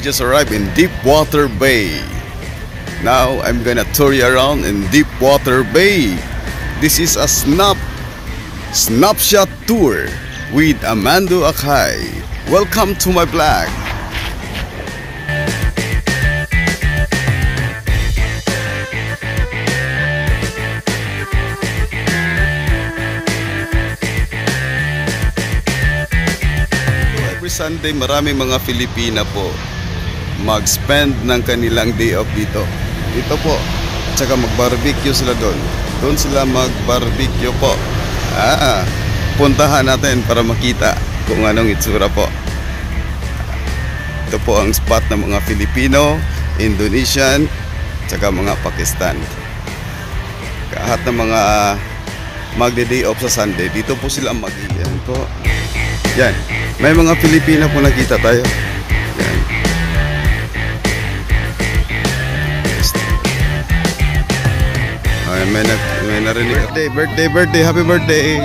just arrived in Deepwater Bay. Now I'm gonna tour you around in Deepwater Bay. This is a snapshot tour with Amando Akay. Welcome to my vlog. Every Sunday marami mga Filipina po mag-spend ng kanilang day off dito. Dito po. At saka mag-barbecue sila doon. Doon sila mag-barbecue po. Puntahan natin para makita kung anong itsura po. Ito po ang spot ng mga Filipino, Indonesian, at saka mga Pakistan. Lahat ng mga magde-day off sa Sunday, dito po sila mag-iyan po. Yan. May mga Filipino po nakita tayo. Yan. Ay, may narinig. Birthday, happy birthday.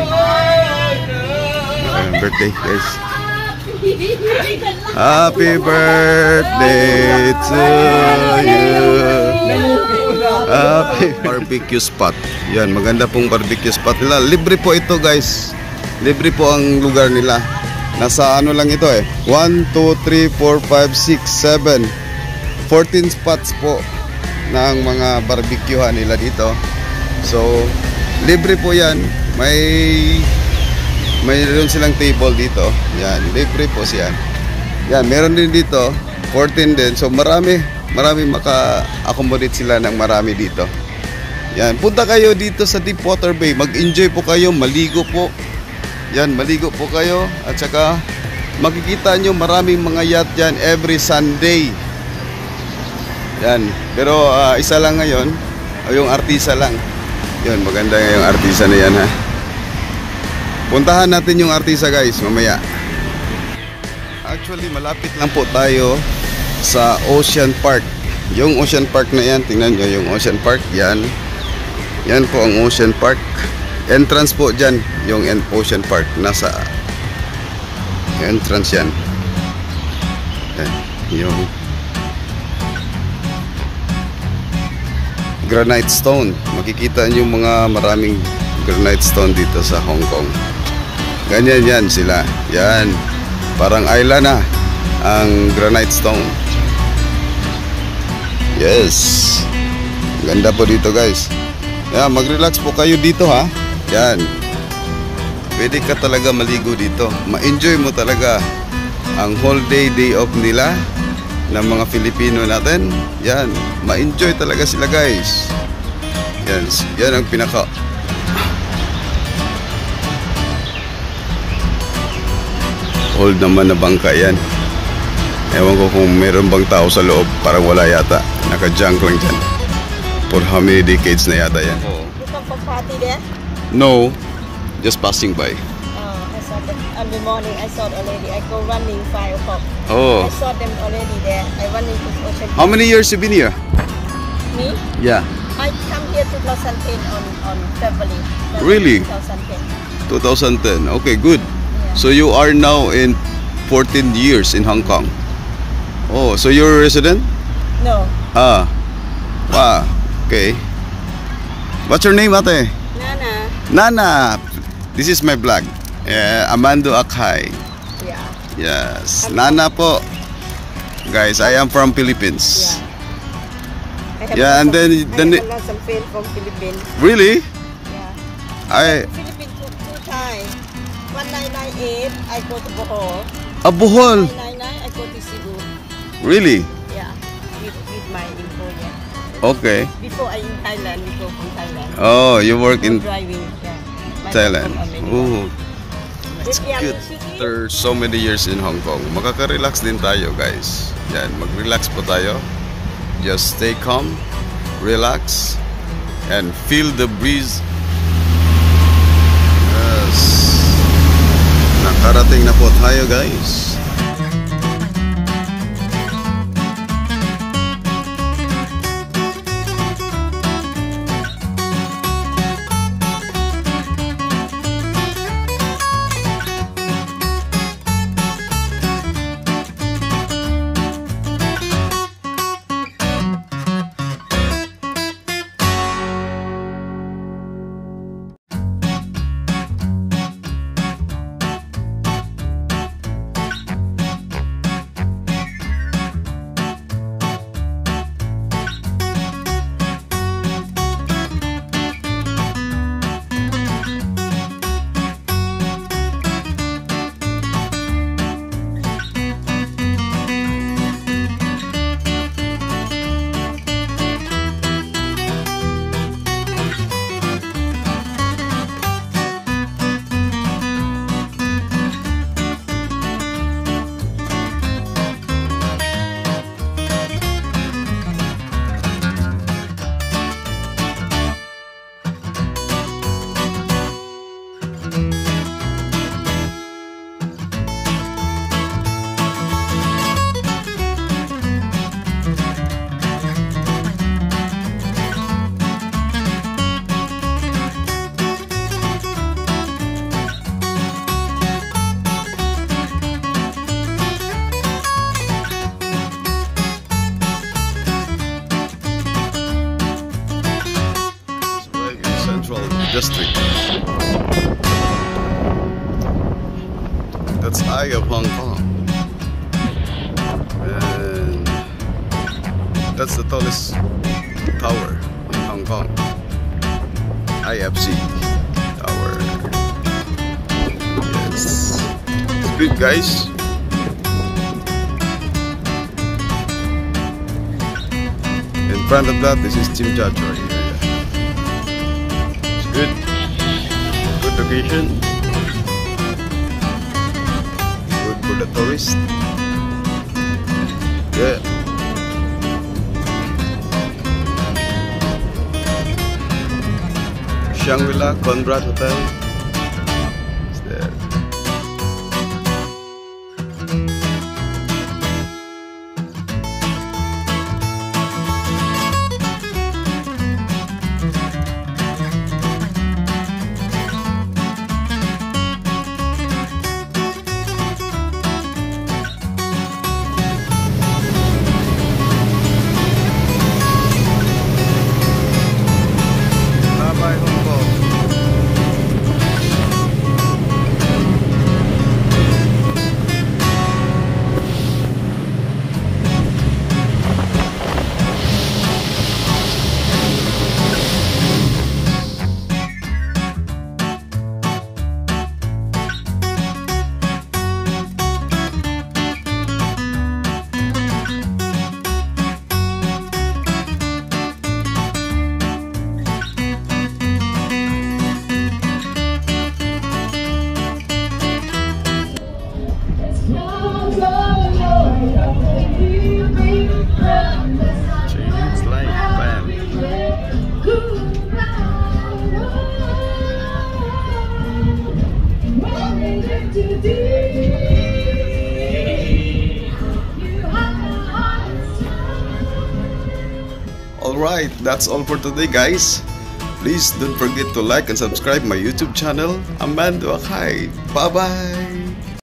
Birthday, guys. Happy birthday to you. Happy barbecue spot. Yan, maganda pong barbecue spot nila. Libre po ito, guys. Libre po ang lugar nila. Nasa ano lang ito 1, 2, 3, 4, 5, 6, 7 14 spots po ng mga barbecuehan nila dito. So libre po yan. Mayroon silang table dito. Yan, libre po siya. Yan, meron din dito 14 din. So marami maka-accommodate sila ng marami dito. Yan, punta kayo dito sa Deepwater Bay. Mag-enjoy po kayo, maligo po. Yan, maligo po kayo. At saka makikita nyo maraming mga yacht dyan every Sunday. Yan, pero isa lang ngayon, yung artisa lang. Yan, maganda yung artisa na yan, ha. Puntahan natin yung artisa, guys, mamaya. Actually, malapit lang po tayo sa Ocean Park. Yung Ocean Park na yan, tingnan nyo yung Ocean Park. Yan, yan po ang Ocean Park. Entrance po dyan, yung Ocean Park. Nasa entrance yan. Yung granite stone. Makikita nyo mga maraming granite stone dito sa Hong Kong. Ganyan yan sila. Yan. Parang island na ang granite stone. Yes. Ganda po dito, guys. Yan, mag-relax po kayo dito, ha. Yan. Pwede ka talaga maligo dito. Ma-enjoy mo talaga ang whole day off nila ng mga Filipino natin. Yan. Ma-enjoy talaga sila, guys. Yan. Yan ang pinaka hold naman na bangka yan. Ewan ko kung meron bang tao sa loob. Parang wala yata. Naka-junk lang dyan. For how many decades na yata yan. Party there? No, just passing by. I saw them in the morning. I saw already. I go running 5 o'clock. Oh. I saw them already there. I running to Ocean Park. How many years you been here? Me? Yeah. I come here 2010 on February. Really? 2010. 2010. Okay, good. Yeah. So you are now in 14 years in Hong Kong. Oh, so you're a resident? No. Wow. Okay. What's your name, ate? Nana. Nana. This is my vlog. Amando Akay. Yeah. Yes. Nana po. Guys, I am from Philippines. Yeah. And then I have some friends from Philippines. Really? Yeah. Philippines two times. 1998 I go to Bohol. Bohol. 1999 I go to Cebu. Really? Yeah. With my employer. Okay. Before I in Thailand, we go from Thailand. Oh, you work in driving, Thailand. Oh, it's good. After so many years in Hong Kong, makaka-relax din tayo, guys. Yan, mag-relax po tayo. Just stay calm, relax, and feel the breeze. Yes. Nakarating na po tayo, guys. the street. That's Eye of Hong Kong. And that's the tallest tower in Hong Kong. IFC Tower. Yes. It's good, guys. In front of that, this is Tsim Sha Tsui area. It's good. Good location. Good for the tourists. Yeah. Shangri-La Conrad Hotel. It's there. Bye-bye, Hong Kong. Change life plan. Alright, that's all for today, guys. Please don't forget to like and subscribe my YouTube channel, Amando Akay. Bye-bye!